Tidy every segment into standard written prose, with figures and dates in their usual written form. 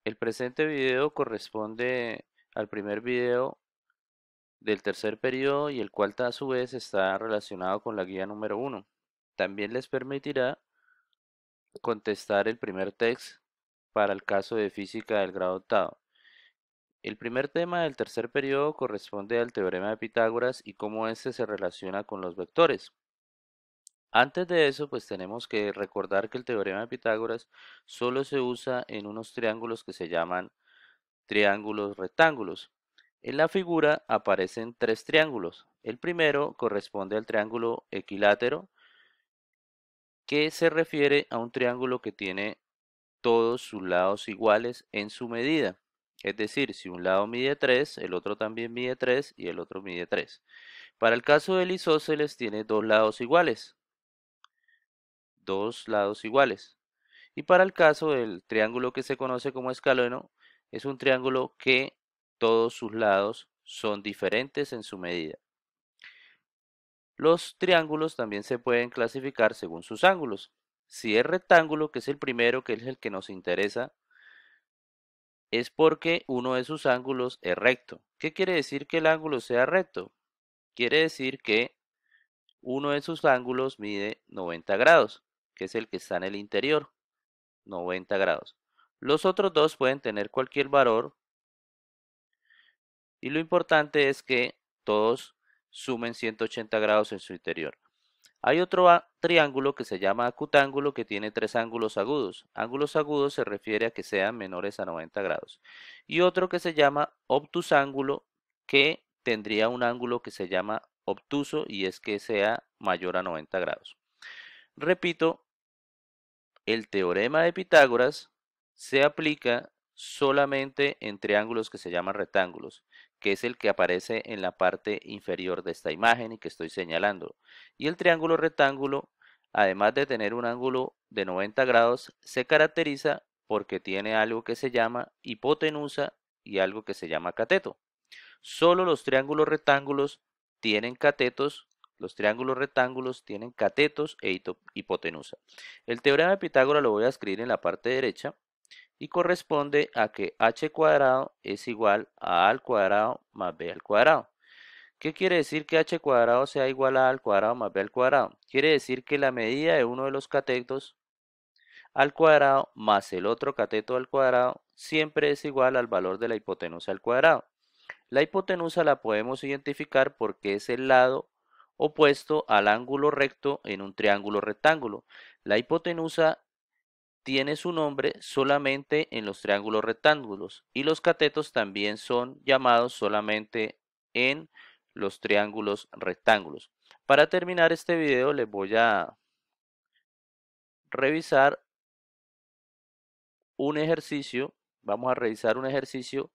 El presente video corresponde al primer video del tercer periodo y el cual a su vez está relacionado con la guía número 1. También les permitirá contestar el primer test para el caso de física del grado octavo. El primer tema del tercer periodo corresponde al teorema de Pitágoras y cómo éste se relaciona con los vectores. Antes de eso, pues tenemos que recordar que el teorema de Pitágoras solo se usa en unos triángulos que se llaman triángulos rectángulos. En la figura aparecen tres triángulos. El primero corresponde al triángulo equilátero, que se refiere a un triángulo que tiene todos sus lados iguales en su medida. Es decir, si un lado mide 3, el otro también mide 3 y el otro mide 3. Para el caso del isósceles tiene dos lados iguales. Y para el caso del triángulo que se conoce como escaleno, es un triángulo que todos sus lados son diferentes en su medida. Los triángulos también se pueden clasificar según sus ángulos. Si es rectángulo, que es el primero, que es el que nos interesa, es porque uno de sus ángulos es recto. ¿Qué quiere decir que el ángulo sea recto? Quiere decir que uno de sus ángulos mide 90 grados, que es el que está en el interior, 90 grados. Los otros dos pueden tener cualquier valor y lo importante es que todos sumen 180 grados en su interior. Hay otro triángulo que se llama acutángulo que tiene tres ángulos agudos. Ángulos agudos se refiere a que sean menores a 90 grados. Y otro que se llama obtusángulo que tendría un ángulo que se llama obtuso y es que sea mayor a 90 grados. Repito, el teorema de Pitágoras se aplica solamente en triángulos que se llaman rectángulos, que es el que aparece en la parte inferior de esta imagen y que estoy señalando. Y el triángulo rectángulo, además de tener un ángulo de 90 grados, se caracteriza porque tiene algo que se llama hipotenusa y algo que se llama cateto. Solo los triángulos rectángulos tienen catetos, los triángulos rectángulos tienen catetos e hipotenusa. El teorema de Pitágoras lo voy a escribir en la parte derecha y corresponde a que h cuadrado es igual a al cuadrado más b al cuadrado. ¿Qué quiere decir que h cuadrado sea igual a al cuadrado más b al cuadrado? Quiere decir que la medida de uno de los catetos al cuadrado más el otro cateto al cuadrado siempre es igual al valor de la hipotenusa al cuadrado. La hipotenusa la podemos identificar porque es el lado opuesto al ángulo recto en un triángulo rectángulo. La hipotenusa tiene su nombre solamente en los triángulos rectángulos y los catetos también son llamados solamente en los triángulos rectángulos. Para terminar este video les voy a revisar un ejercicio, vamos a revisar un ejercicio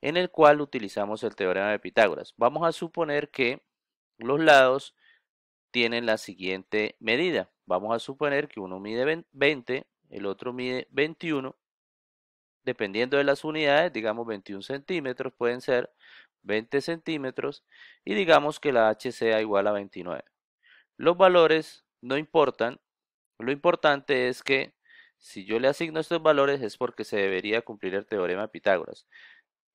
en el cual utilizamos el teorema de Pitágoras. Vamos a suponer que los lados tienen la siguiente medida. Vamos a suponer que uno mide 20, el otro mide 21, dependiendo de las unidades, digamos 21 centímetros, pueden ser 20 centímetros, y digamos que la h sea igual a 29. Los valores no importan, lo importante es que si yo le asigno estos valores es porque se debería cumplir el teorema de Pitágoras.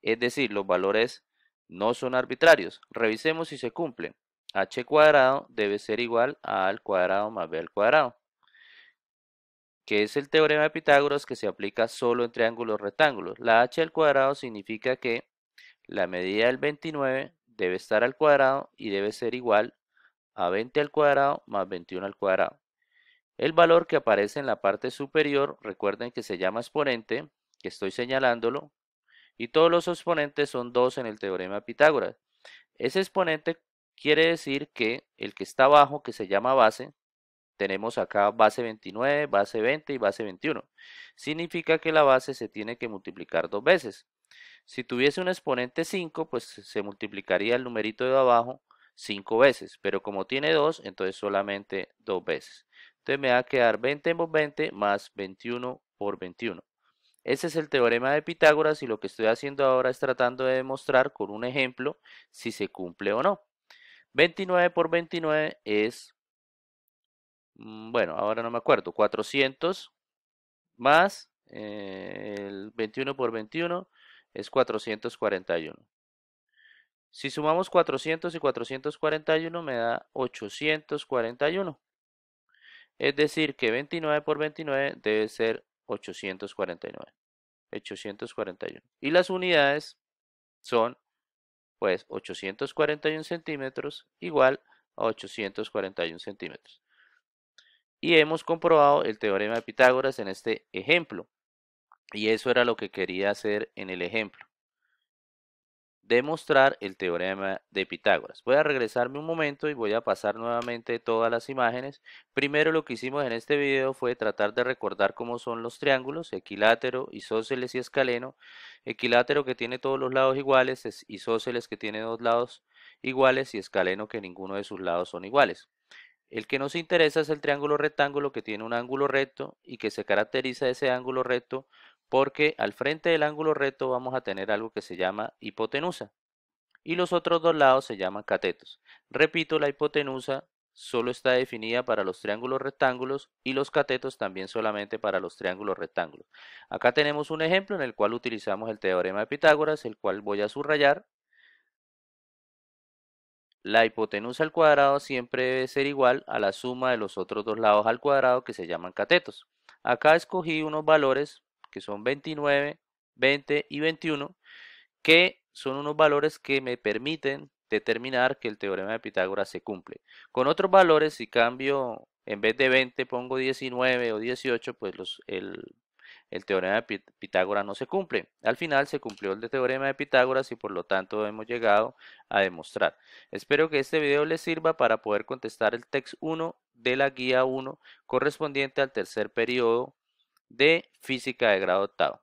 Es decir, los valores no son arbitrarios. Revisemos si se cumplen. H cuadrado debe ser igual a al cuadrado más b al cuadrado, que es el teorema de Pitágoras que se aplica solo en triángulos rectángulos. La h al cuadrado significa que la medida del 29 debe estar al cuadrado y debe ser igual a 20 al cuadrado más 21 al cuadrado. El valor que aparece en la parte superior, recuerden que se llama exponente, que estoy señalándolo, y todos los exponentes son 2 en el teorema de Pitágoras. Ese exponente quiere decir que el que está abajo, que se llama base, tenemos acá base 29, base 20 y base 21. Significa que la base se tiene que multiplicar dos veces. Si tuviese un exponente 5, pues se multiplicaría el numerito de abajo 5 veces, pero como tiene 2, entonces solamente 2 veces. Entonces me va a quedar 20 por 20 más 21 por 21. Ese es el teorema de Pitágoras y lo que estoy haciendo ahora es tratando de demostrar con un ejemplo si se cumple o no. 29 por 29 es, bueno, ahora no me acuerdo, 400 más el 21 por 21 es 441. Si sumamos 400 y 441 me da 841. Es decir, que 29 por 29 debe ser 849. 841. Y las unidades son, pues, 841 centímetros igual a 841 centímetros. Y hemos comprobado el teorema de Pitágoras en este ejemplo. Y eso era lo que quería hacer en el ejemplo. Demostrar el teorema de Pitágoras. Voy a regresarme un momento y voy a pasar nuevamente todas las imágenes. Primero lo que hicimos en este video fue tratar de recordar cómo son los triángulos, equilátero, isósceles y escaleno. Equilátero que tiene todos los lados iguales, es isósceles que tiene dos lados iguales y escaleno que ninguno de sus lados son iguales. El que nos interesa es el triángulo rectángulo que tiene un ángulo recto y que se caracteriza ese ángulo recto porque al frente del ángulo recto vamos a tener algo que se llama hipotenusa y los otros dos lados se llaman catetos. Repito, la hipotenusa solo está definida para los triángulos rectángulos y los catetos también solamente para los triángulos rectángulos. Acá tenemos un ejemplo en el cual utilizamos el teorema de Pitágoras, el cual voy a subrayar. La hipotenusa al cuadrado siempre debe ser igual a la suma de los otros dos lados al cuadrado que se llaman catetos. Acá escogí unos valores que son 29, 20 y 21, que son unos valores que me permiten determinar que el teorema de Pitágoras se cumple. Con otros valores, si cambio, en vez de 20 pongo 19 o 18, pues el teorema de Pitágoras no se cumple. Al final se cumplió el teorema de Pitágoras y por lo tanto hemos llegado a demostrar. Espero que este video les sirva para poder contestar el text 1 de la guía 1 correspondiente al tercer periodo de física de grado octavo.